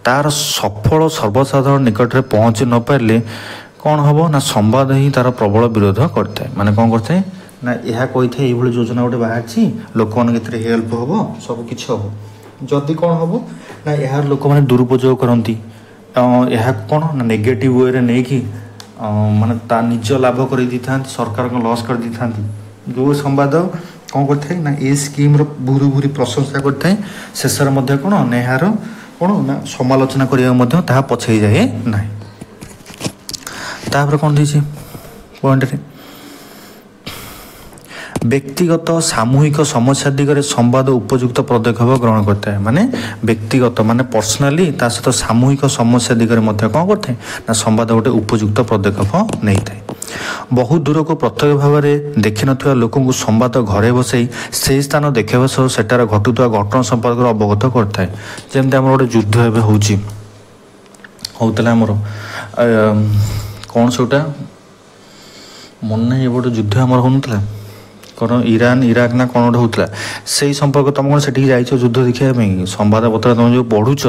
ତାର ସଫଳ ସର୍ବସାଧାରଣ ନିକଟରେ ପହଞ୍ଚି ନ ପାରିଲେ କ'ଣ ହେବ ନା ସମ୍ବାଦ ହିଁ ତାର ପ୍ରବଳ ବିରୋଧ କରିଥାଏ। ମାନେ କ'ଣ କରିଥାଏ ନା ଏହା କହିଥାଏ ଏଇଭଳି ଯୋଜନା ଗୋଟେ ବାହାରିଛି, ଲୋକମାନଙ୍କ ଏଥିରେ ହେଲ୍ପ ହେବ, ସବୁ କିଛି ହେବ। ଯଦି କ'ଣ ହେବ ନା ଏହାର ଲୋକମାନେ ଦୁରୁପଯୋଗ କରନ୍ତି, ଏହାକୁ କ'ଣ ନା ନେଗେଟିଭ୍ ୱେରେ ନେଇକି ମାନେ ତା ନିଜ ଲାଭ କରିଦେଇଥାନ୍ତି, ସରକାରଙ୍କ ଲସ୍ କରିଦେଇଥାନ୍ତି। ଯେଉଁ ସମ୍ବାଦ କ'ଣ କରିଥାଏ ନା ଏ ସ୍କିମ୍ର ଭୁରି ପ୍ରଶଂସା କରିଥାଏ, ଶେଷରେ ମଧ୍ୟ କ'ଣ ନା ଏହାର କ'ଣ ନା ସମାଲୋଚନା କରିବାକୁ ମଧ୍ୟ ତାହା ପଛେଇ ଯାଏ ନାହିଁ। ତାପରେ କ'ଣ ଦେଇଛି ପଏଣ୍ଟରେ ବ୍ୟକ୍ତିଗତ ସାମୂହିକ ସମସ୍ୟା ଦିଗରେ ସମ୍ବାଦ ଉପଯୁକ୍ତ ପଦକ୍ଷେପ ଗ୍ରହଣ କରିଥାଏ। ମାନେ ବ୍ୟକ୍ତିଗତ ମାନେ ପର୍ସନାଲି ତା ସହିତ ସାମୂହିକ ସମସ୍ୟା ଦିଗରେ ମଧ୍ୟ କ'ଣ କରିଥାଏ ନା ସମ୍ବାଦ ଗୋଟେ ଉପଯୁକ୍ତ ପଦକ୍ଷେପ ନେଇଥାଏ। ବହୁ ଦୂରକୁ ପ୍ରତ୍ୟକ୍ଷ ଭାବରେ ଦେଖିନଥିବା ଲୋକଙ୍କୁ ସମ୍ବାଦ ଘରେ ବସାଇ ସେହି ସ୍ଥାନ ଦେଖାଇବା ସହ ସେଠାରେ ଘଟୁଥିବା ଘଟଣା ସମ୍ପର୍କରେ ଅବଗତ କରିଥାଏ। ଯେମିତି ଆମର ଗୋଟେ ଯୁଦ୍ଧ ଏବେ ହେଉଥିଲା ଆମର କ'ଣ ସେଟା ମନେ ନାହିଁ, ଏବେ ଗୋଟେ ଯୁଦ୍ଧ ଆମର ହେଉନଥିଲା କ'ଣ ଇରାନ ଇରାକ ନା କ'ଣ ଗୋଟେ ହେଉଥିଲା, ସେଇ ସମ୍ପର୍କ ତୁମେ କ'ଣ ସେଠିକି ଯାଇଛ ଯୁଦ୍ଧ ଦେଖିବା ପାଇଁ? ସମ୍ବାଦପତ୍ର ତୁମେ ଯେଉଁ ପଢ଼ୁଛ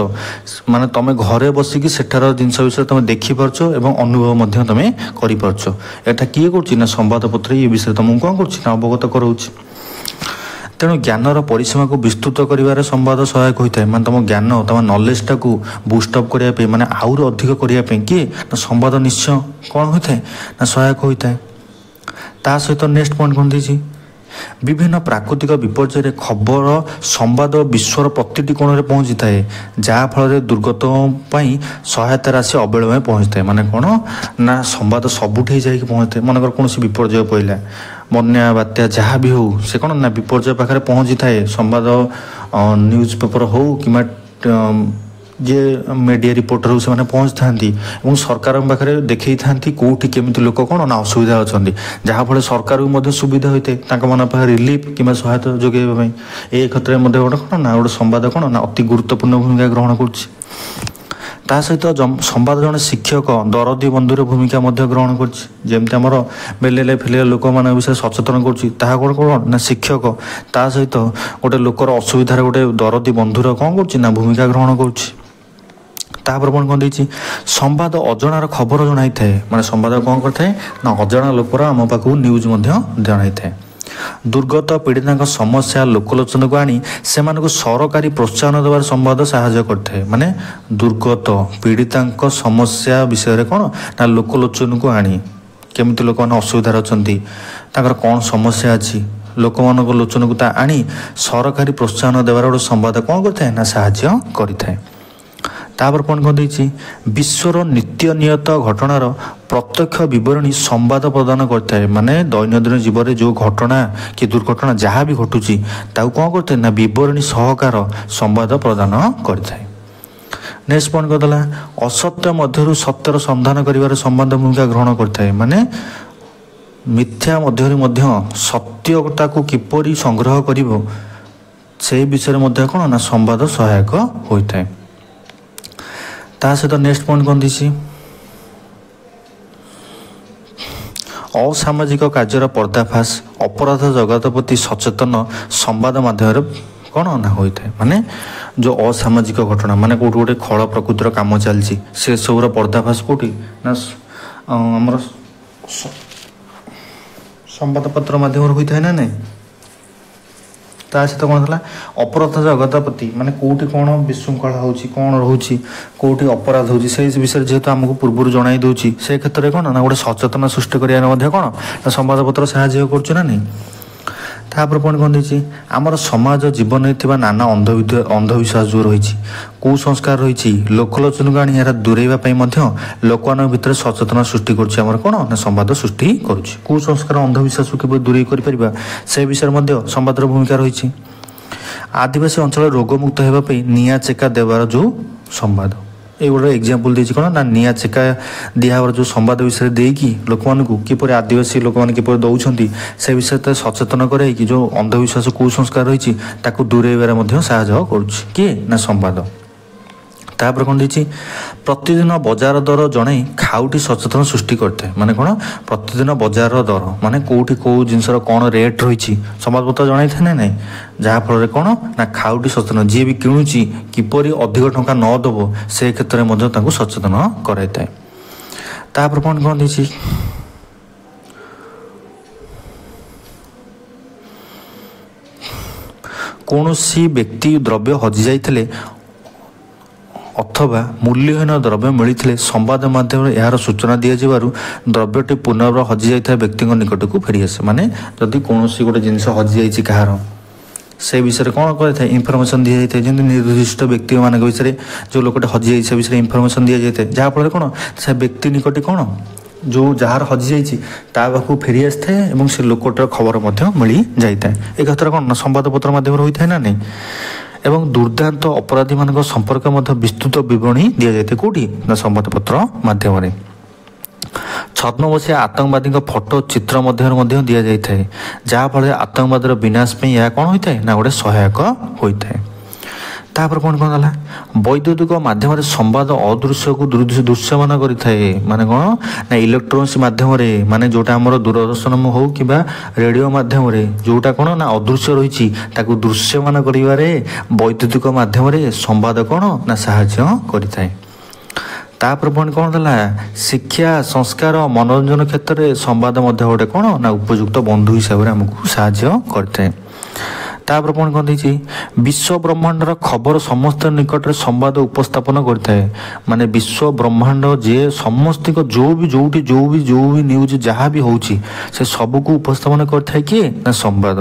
ମାନେ ତୁମେ ଘରେ ବସିକି ସେଠାର ଜିନିଷ ବିଷୟରେ ତୁମେ ଦେଖିପାରୁଛ ଏବଂ ଅନୁଭବ ମଧ୍ୟ ତୁମେ କରିପାରୁଛ। ଏଇଟା କିଏ କରୁଛି ନା ସମ୍ବାଦପତ୍ର ଏ ବିଷୟରେ ତୁମକୁ କ'ଣ କରୁଛି ନା ଅବଗତ କରାଉଛି। ତେଣୁ ଜ୍ଞାନର ପରିସୀମାକୁ ବିସ୍ତୃତ କରିବାରେ ସମ୍ବାଦ ସହାୟକ ହୋଇଥାଏ। ମାନେ ତୁମ ଜ୍ଞାନ ତୁମ ନଲେଜଟାକୁ ବୁଷ୍ଟଅପ୍ କରିବା ପାଇଁ ମାନେ ଆହୁରି ଅଧିକ କରିବା ପାଇଁ କିଏ ନା ସମ୍ବାଦ ନିଶ୍ଚୟ କ'ଣ ହୋଇଥାଏ ନା ସହାୟକ ହୋଇଥାଏ। ତା ସହିତ ନେକ୍ସଟ ପଏଣ୍ଟ କ'ଣ ଦେଇଛି, ବିଭିନ୍ନ ପ୍ରାକୃତିକ ବିପର୍ଯ୍ୟୟରେ ଖବର ସମ୍ବାଦ ବିଶ୍ୱର ପ୍ରତିଟି କୋଣରେ ପହଞ୍ଚିଥାଏ, ଯାହାଫଳରେ ଦୁର୍ଗତ ପାଇଁ ସହାୟତା ରାଶି ଅବିଳମ୍ବେ ପହଞ୍ଚିଥାଏ। ମାନେ କ'ଣ ନା ସମ୍ବାଦ ସବୁଠି ଯାଇକି ପହଞ୍ଚିଥାଏ। ମନେକର କୌଣସି ବିପର୍ଯ୍ୟୟ ପଡ଼ିଲା, ବନ୍ୟା ବାତ୍ୟା ଯାହା ବି ହେଉ, ସେ କ'ଣ ନା ବିପର୍ଯ୍ୟୟ ପାଖରେ ପହଞ୍ଚିଥାଏ। ସମ୍ବାଦ ନ୍ୟୁଜ୍ ପେପର ହେଉ କିମ୍ବା ଯିଏ ମିଡ଼ିଆ ରିପୋର୍ଟର ହେଉ ସେମାନେ ପହଞ୍ଚିଥାନ୍ତି ଏବଂ ସରକାରଙ୍କ ପାଖରେ ଦେଖେଇଥାନ୍ତି କେଉଁଠି କେମିତି ଲୋକ କ'ଣ ନା ଅସୁବିଧା ଅଛନ୍ତି, ଯାହାଫଳରେ ସରକାରକୁ ମଧ୍ୟ ସୁବିଧା ହୋଇଥାଏ ତାଙ୍କ ମାନଙ୍କ ପାଖରେ ରିଲିଫ୍ କିମ୍ବା ସହାୟତା ଯୋଗାଇବା ପାଇଁ। ଏ କ୍ଷେତ୍ରରେ ମଧ୍ୟ ଗୋଟେ କ'ଣ ନା ଗୋଟେ ସମ୍ବାଦ କ'ଣ ନା ଅତି ଗୁରୁତ୍ୱପୂର୍ଣ୍ଣ ଭୂମିକା ଗ୍ରହଣ କରୁଛି। ତା ସହିତ ସମ୍ବାଦ ଜଣେ ଶିକ୍ଷକ ଦରଦୀ ବନ୍ଧୁର ଭୂମିକା ମଧ୍ୟ ଗ୍ରହଣ କରୁଛି। ଯେମିତି ଆମର ବେଲେଲେ ଫେଲେଲେ ଲୋକମାନଙ୍କ ବିଷୟରେ ସଚେତନ କରୁଛି, ତାହା କ'ଣ ନା ଶିକ୍ଷକ ତା ସହିତ ଗୋଟେ ଲୋକର ଅସୁବିଧାରେ ଗୋଟେ ଦରଦୀ ବନ୍ଧୁର କ'ଣ କରୁଛି ନା ଭୂମିକା ଗ୍ରହଣ କରୁଛି। ତାପରେ କ'ଣ ଦେଇଛି, ସମ୍ବାଦ ଅଜଣାର ଖବର ଜଣାଇଥାଏ। ମାନେ ସମ୍ବାଦ କ'ଣ କରିଥାଏ ନା ଅଜଣା ଲୋକର ଆମ ପାଖକୁ ନ୍ୟୁଜ୍ ମଧ୍ୟ ଜଣାଇଥାଏ। ଦୁର୍ଗତ ପୀଡ଼ିତାଙ୍କ ସମସ୍ୟା ଲୋକଲୋଚନକୁ ଆଣି ସେମାନଙ୍କୁ ସରକାରୀ ପ୍ରୋତ୍ସାହନ ଦେବାର ସମ୍ବାଦ ସାହାଯ୍ୟ କରିଥାଏ। ମାନେ ଦୁର୍ଗତ ପୀଡ଼ିତାଙ୍କ ସମସ୍ୟା ବିଷୟରେ କ'ଣ ନା ଲୋକଲୋଚନକୁ ଆଣି କେମିତି ଲୋକମାନେ ଅସୁବିଧାରେ ଅଛନ୍ତି, ତାଙ୍କର କ'ଣ ସମସ୍ୟା ଅଛି, ଲୋକମାନଙ୍କ ଲୋଚନକୁ ତା ଆଣି ସରକାରୀ ପ୍ରୋତ୍ସାହନ ଦେବାର ଗୋଟେ ସମ୍ବାଦ କ'ଣ କରିଥାଏ ନା ସାହାଯ୍ୟ କରିଥାଏ। ତାପରେ କ'ଣ କରିଦେଇଛି, ବିଶ୍ୱର ନିତ୍ୟ ନିୟତ ଘଟଣାର ପ୍ରତ୍ୟକ୍ଷ ବିବରଣୀ ସମ୍ବାଦ ପ୍ରଦାନ କରିଥାଏ। ମାନେ ଦୈନନ୍ଦିନ ଜୀବନରେ ଯେଉଁ ଘଟଣା କି ଦୁର୍ଘଟଣା ଯାହା ବି ଘଟୁଛି ତାକୁ କ'ଣ କରିଥାଏ ନା ବିବରଣୀ ସହକାର ସମ୍ବାଦ ପ୍ରଦାନ କରିଥାଏ। ନେକ୍ସଟ ପଏଣ୍ଟ କରିଦେଲା, ଅସତ୍ୟ ମଧ୍ୟରୁ ସତ୍ୟର ସନ୍ଧାନ କରିବାରେ ସମ୍ବାଦ ଭୂମିକା ଗ୍ରହଣ କରିଥାଏ। ମାନେ ମିଥ୍ୟା ମଧ୍ୟରେ ମଧ୍ୟ ସତ୍ୟତାକୁ କିପରି ସଂଗ୍ରହ କରିବ ସେହି ବିଷୟରେ ମଧ୍ୟ କ'ଣ ନା ସମ୍ବାଦ ସହାୟକ ହୋଇଥାଏ। ତା ସହିତ ନେକ୍ସଟ ପଏଣ୍ଟ କ'ଣ ଦେଇଛି, ଅସାମାଜିକ କାର୍ଯ୍ୟର ପର୍ଦ୍ଦାଫାଶ ଅପରାଧ ଜଗତ ପ୍ରତି ସଚେତନ ସମ୍ବାଦ ମାଧ୍ୟମରେ କ'ଣ ନା ହୋଇଥାଏ। ମାନେ ଯେଉଁ ଅସାମାଜିକ ଘଟଣା, ମାନେ କେଉଁଠି ଗୋଟେ ଖଳ ପ୍ରକୃତିର କାମ ଚାଲିଛି ସେସବୁର ପର୍ଦ୍ଦାଫାଶ କେଉଁଠି ନା ଆମର ସମ୍ବାଦପତ୍ର ମାଧ୍ୟମରେ ହୋଇଥାଏ ନା ନାହିଁ। ତା ସହିତ କ'ଣ ଥିଲା, ଅପରାଧ ଜଗତ ପ୍ରତି ମାନେ କେଉଁଠି କ'ଣ ବିଶୃଙ୍ଖଳା ହେଉଛି, କ'ଣ ରହୁଛି, କେଉଁଠି ଅପରାଧ ହେଉଛି ସେଇ ବିଷୟରେ ଯେହେତୁ ଆମକୁ ପୂର୍ବରୁ ଜଣାଇ ଦେଉଛି, ସେ କ୍ଷେତ୍ରରେ କ'ଣ ନା ଗୋଟେ ସଚେତନ ସୃଷ୍ଟି କରିବାରେ ମଧ୍ୟ କ'ଣ ନା ସମ୍ବାଦପତ୍ର ସାହାଯ୍ୟ କରୁଛି ନା ନାହିଁ। ତାପରେ କ'ଣ ଦେଇଛି, ଆମର ସମାଜ ଜୀବନରେ ଥିବା ନାନା ଅନ୍ଧବିଶ୍ୱାସ ଯେଉଁ ରହିଛି, କୁସଂସ୍କାର ରହିଛି, ଲୋକଲୋଚନକୁ ଆଣି ଏହାର ଦୂରେଇବା ପାଇଁ ମଧ୍ୟ ଲୋକମାନଙ୍କ ଭିତରେ ସଚେତନ ସୃଷ୍ଟି କରୁଛି। ଆମର କ'ଣ ନା ସମ୍ବାଦ ସୃଷ୍ଟି କରୁଛି। କୁସଂସ୍କାର ଅନ୍ଧବିଶ୍ୱାସକୁ କିପରି ଦୂରେଇ କରିପାରିବା ସେ ବିଷୟରେ ମଧ୍ୟ ସମ୍ବାଦର ଭୂମିକା ରହିଛି। ଆଦିବାସୀ ଅଞ୍ଚଳରେ ରୋଗମୁକ୍ତ ହେବା ପାଇଁ ନିଆଁ ଚେକା ଦେବାର ଯେଉଁ ସମ୍ବାଦ, এই ଗୋଟେ ଏକ୍ଜାମ୍ପଲ୍ ଦେଇଛି କ'ଣ ନା ନିଆଁ ଚେକା ଦିଆହେବାର ଯେଉଁ ସମ୍ବାଦ ବିଷୟରେ ଦେଇକି ଲୋକମାନଙ୍କୁ କିପରି ଆଦିବାସୀ ଲୋକମାନେ କିପରି ଦେଉଛନ୍ତି ସେ ବିଷୟରେ ସଚେତନ କରାଇକି ଯେଉଁ ଅନ୍ଧବିଶ୍ୱାସ କୁସଂସ୍କାର ରହିଛି ତାକୁ ଦୂରେଇବାରେ ମଧ୍ୟ ସାହାଯ୍ୟ କରୁଛି କିଏ ନା ସମ୍ବାଦ। ତାପରେ କ'ଣ ଦେଇଛି, ପ୍ରତିଦିନ ବଜାର ଦର ଜଣାଇ ଖାଉଟି ସଚେତନ ସୃଷ୍ଟି କରିଥାଏ। ମାନେ କ'ଣ ପ୍ରତିଦିନ ବଜାରର ଦର ମାନେ କେଉଁଠି କେଉଁ ଜିନିଷର କ'ଣ ରେଟ୍ ରହିଛି ସମ୍ବାଦପତ୍ର ଜଣାଇଥାଏ ନା ନାହିଁ, ଯାହାଫଳରେ କ'ଣ ନା ଖାଉଟି ସଚେତନ, ଯିଏ ବି କିଣୁଛି କିପରି ଅଧିକ ଟଙ୍କା ନ ଦେବ ସେ କ୍ଷେତ୍ରରେ ମଧ୍ୟ ତାଙ୍କୁ ସଚେତନ କରାଇଥାଏ। ତାପରେ କ'ଣ ଦେଇଛି, କୌଣସି ବ୍ୟକ୍ତି ଦ୍ରବ୍ୟ ହଜିଯାଇଥିଲେ ଅଥବା ମୂଲ୍ୟହୀନ ଦ୍ରବ୍ୟ ମିଳିଥିଲେ ସମ୍ବାଦ ମାଧ୍ୟମରେ ଏହାର ସୂଚନା ଦିଆଯିବାରୁ ଦ୍ରବ୍ୟଟି ପୁନର୍ବାର ହଜିଯାଇଥିବା ବ୍ୟକ୍ତିଙ୍କ ନିକଟକୁ ଫେରିଆସେ। ମାନେ ଯଦି କୌଣସି ଗୋଟେ ଜିନିଷ ହଜିଯାଇଛି କାହାର ସେ ବିଷୟରେ କ'ଣ କରିଥାଏ ଇନଫର୍ମେସନ୍ ଦିଆଯାଇଥାଏ। ଯେମିତି ନିର୍ଦ୍ଦିଷ୍ଟ ବ୍ୟକ୍ତିମାନଙ୍କ ବିଷୟରେ ଯେଉଁ ଲୋକଟି ହଜିଯାଇଛି ସେ ବିଷୟରେ ଇନଫର୍ମେସନ୍ ଦିଆଯାଇଥାଏ, ଯାହାଫଳରେ କ'ଣ ସେ ବ୍ୟକ୍ତି ନିକଟେ କ'ଣ ଯେଉଁ ଯାହାର ହଜିଯାଇଛି ତା ପାଖକୁ ଫେରି ଆସିଥାଏ ଏବଂ ସେ ଲୋକଟାର ଖବର ମଧ୍ୟ ମିଳିଯାଇଥାଏ। ଏ କଥାରେ କ'ଣ ନା ସମ୍ବାଦପତ୍ର ମାଧ୍ୟମରେ ହୋଇଥାଏ ନା ନାହିଁ। ଏବଂ ଦୁର୍ଦ୍ଦାନ୍ତ ଅପରାଧୀମାନଙ୍କ ସମ୍ପର୍କ ମଧ୍ୟ ବିସ୍ତୃତ ବିବରଣୀ ଦିଆଯାଇଥାଏ କେଉଁଠି ନା ସମ୍ବାଦପତ୍ର ମାଧ୍ୟମରେ। ଛଦ୍ମବେଶୀ ଆତଙ୍କବାଦୀଙ୍କ ଫଟୋ ଚିତ୍ର ମଧ୍ୟରେ ମଧ୍ୟ ଦିଆଯାଇଥାଏ, ଯାହାଫଳରେ ଆତଙ୍କବାଦର ବିନାଶ ପାଇଁ ଏହା କ'ଣ ହୋଇଥାଏ ନା ଗୋଟେ ସହାୟକ ହୋଇଥାଏ। ତାପରେ କ'ଣ ହେଲା, ବୈଦ୍ୟୁତିକ ମାଧ୍ୟମରେ ସମ୍ବାଦ ଅଦୃଶ୍ୟକୁ ଦୃଶ୍ୟମାନ କରିଥାଏ। ମାନେ କ'ଣ ନା ଇଲେକ୍ଟ୍ରୋନିକ୍ସ ମାଧ୍ୟମରେ, ମାନେ ଯେଉଁଟା ଆମର ଦୂରଦର୍ଶନ ହେଉ କିମ୍ବା ରେଡ଼ିଓ ମାଧ୍ୟମରେ ଯେଉଁଟା କ'ଣ ନା ଅଦୃଶ୍ୟ ରହିଛି ତାକୁ ଦୃଶ୍ୟମାନ କରିବାରେ ବୈଦ୍ୟୁତିକ ମାଧ୍ୟମରେ ସମ୍ବାଦ କ'ଣ ନା ସାହାଯ୍ୟ କରିଥାଏ। ତାପରେ କ'ଣ ଦେଲା, ଶିକ୍ଷା ସଂସ୍କାର ମନୋରଞ୍ଜନ କ୍ଷେତ୍ରରେ ସମ୍ବାଦ ମଧ୍ୟ ଗୋଟେ କ'ଣ ନା ଉପଯୁକ୍ତ ବନ୍ଧୁ ହିସାବରେ ଆମକୁ ସାହାଯ୍ୟ କରିଥାଏ। ତାପରେ କ'ଣ ଦେଇଛି, ବିଶ୍ୱ ବ୍ରହ୍ମାଣ୍ଡର ଖବର ସମସ୍ତ ନିକଟରେ ସମ୍ବାଦ ଉପସ୍ଥାପନ କରିଥାଏ। ମାନେ ବିଶ୍ୱ ବ୍ରହ୍ମାଣ୍ଡ ଯିଏ ସମସ୍ତଙ୍କ ଯେଉଁ ବି ନ୍ୟୁଜ୍ ଯାହା ବି ହେଉଛି ସେ ସବୁକୁ ଉପସ୍ଥାପନ କରିଥାଏ କିଏ ନା ସମ୍ବାଦ।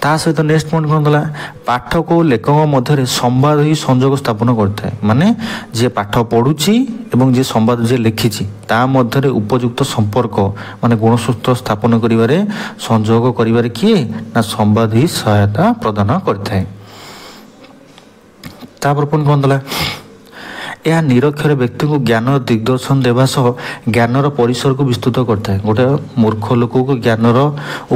ତା ସହିତ ନେକ୍ସଟ ପଏଣ୍ଟ କ'ଣ ଦେଲା, ପାଠକ ଓ ଲେଖକ ମଧ୍ୟରେ ସମ୍ବାଦ ହିଁ ସଂଯୋଗ ସ୍ଥାପନ କରିଥାଏ। ମାନେ ଯିଏ ପାଠ ପଢ଼ୁଛି ଏବଂ ଯିଏ ସମ୍ବାଦ ଯିଏ ଲେଖିଛି ତା ମଧ୍ୟରେ ଉପଯୁକ୍ତ ସମ୍ପର୍କ ମାନେ ଗୁଣସୂତ୍ର ସ୍ଥାପନ କରିବାରେ ସଂଯୋଗ କରିବାରେ କିଏ ନା ସମ୍ବାଦ ହିଁ ସହାୟତା ପ୍ରଦାନ କରିଥାଏ। ତାପରେ ପୁଣି କ'ଣ ଦେଲା, ଏହା ନିରକ୍ଷର ବ୍ୟକ୍ତିଙ୍କୁ ଜ୍ଞାନର ଦିଗ୍ଦର୍ଶନ ଦେବା ସହ ଜ୍ଞାନର ପରିସରକୁ ବିସ୍ତୃତ କରିଥାଏ। ଗୋଟେ ମୂର୍ଖ ଲୋକକୁ ଜ୍ଞାନର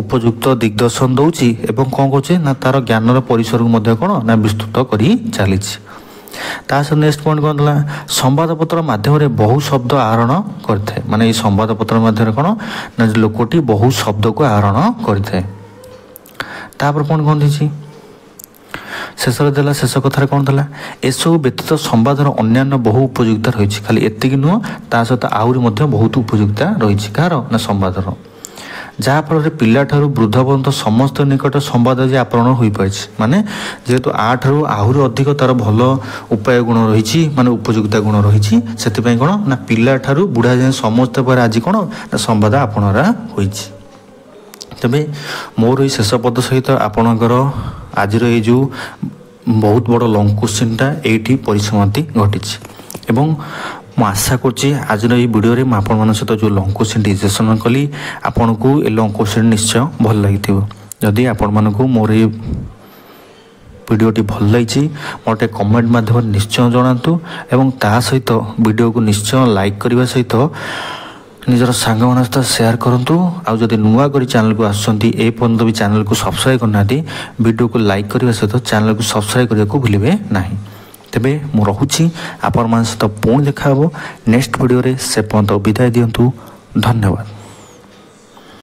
ଉପଯୁକ୍ତ ଦିଗ୍ଦର୍ଶନ ଦେଉଛି ଏବଂ କ'ଣ କରୁଛି ନା ତାର ଜ୍ଞାନର ପରିସରକୁ ମଧ୍ୟ କ'ଣ ନା ବିସ୍ତୃତ କରି ଚାଲିଛି। ତା ସହିତ ନେକ୍ସଟ ପଏଣ୍ଟ କ'ଣ ଦେଲା, ସମ୍ବାଦପତ୍ର ମାଧ୍ୟମରେ ବହୁ ଶବ୍ଦ ଆହରଣ କରିଥାଏ। ମାନେ ଏଇ ସମ୍ବାଦପତ୍ର ମାଧ୍ୟମରେ କ'ଣ ନା ଲୋକଟି ବହୁ ଶବ୍ଦକୁ ଆହରଣ କରିଥାଏ। ତାପରେ କ'ଣ ଦେଇଛି, ଶେଷରେ ଦେଲା, ଶେଷ କଥାରେ କ'ଣ ଦେଲା, ଏସବୁ ବ୍ୟତୀତ ସମ୍ବାଦର ଅନ୍ୟାନ୍ୟ ବହୁ ଉପଯୋଗିତା ରହିଛି। ଖାଲି ଏତିକି ନୁହଁ, ତା ସହିତ ଆହୁରି ମଧ୍ୟ ବହୁତ ଉପଯୋଗିତା ରହିଛି କାହାର ନା ସମ୍ବାଦର, ଯାହାଫଳରେ ପିଲାଠାରୁ ବୃଦ୍ଧ ପର୍ଯ୍ୟନ୍ତ ସମସ୍ତ ନିକଟ ସମ୍ବାଦ ଯେ ଆପରଣ ହୋଇପାରିଛି। ମାନେ ଯେହେତୁ ଆଠାରୁ ଆହୁରି ଅଧିକ ତାର ଭଲ ଉପାୟ ଗୁଣ ରହିଛି, ମାନେ ଉପଯୋଗିତା ଗୁଣ ରହିଛି, ସେଥିପାଇଁ କ'ଣ ନା ପିଲାଠାରୁ ବୁଢ଼ା ଯାଏଁ ସମସ୍ତ ପରେ ଆଜି କ'ଣ ନା ସମ୍ବାଦ ଆପଣାର ହୋଇଛି। ତେବେ ମୋର ଏଇ ଶେଷ ପଦ ସହିତ ଆପଣଙ୍କର ଆଜିର ଏଇ ଯେଉଁ ବହୁତ ବଡ଼ ଲଙ୍ଗ କୋଶ୍ଚିନ୍ଟା ଏଇଠି ପରିସମାପ୍ତି ଘଟିଛି। ଏବଂ ମୁଁ ଆଶା କରୁଛି ଆଜିର ଏଇ ଭିଡ଼ିଓରେ ମୁଁ ଆପଣମାନଙ୍କ ସହିତ ଯେଉଁ ଲଙ୍ଗ କୋଶ୍ଚିନ୍ ଡିସ୍କସନ୍ କଲି ଆପଣଙ୍କୁ ଏ ଲଙ୍ଗ କୋଶ୍ଚିନ୍ ନିଶ୍ଚୟ ଭଲ ଲାଗିଥିବ। ଯଦି ଆପଣମାନଙ୍କୁ ମୋର ଏ ଭିଡ଼ିଓଟି ଭଲ ଲାଗିଛି ମୋତେ କମେଣ୍ଟ ମାଧ୍ୟମରେ ନିଶ୍ଚୟ ଜଣାନ୍ତୁ ଏବଂ ତା ସହିତ ଭିଡ଼ିଓକୁ ନିଶ୍ଚୟ ଲାଇକ୍ କରିବା ସହିତ ନିଜର ସାଙ୍ଗମାନଙ୍କ ସହିତ ସେୟାର କରନ୍ତୁ। ଆଉ ଯଦି ନୂଆ କରି ଚ୍ୟାନେଲକୁ ଆସୁଛନ୍ତି ଏ ପର୍ଯ୍ୟନ୍ତ ବି ଚ୍ୟାନେଲକୁ ସବସ୍କ୍ରାଇବ୍ କରିନାହାନ୍ତି ଭିଡ଼ିଓକୁ ଲାଇକ୍ କରିବା ସହିତ ଚ୍ୟାନେଲକୁ ସବସ୍କ୍ରାଇବ୍ କରିବାକୁ ଭୁଲିବେ ନାହିଁ। ତେବେ ମୁଁ ରହୁଛି ଆପଣମାନଙ୍କ ସହିତ ପୁଣି ଦେଖା ହେବ ନେକ୍ସଟ ଭିଡ଼ିଓରେ। ସେ ପର୍ଯ୍ୟନ୍ତ ବିଦାୟ ଦିଅନ୍ତୁ। ଧନ୍ୟବାଦ।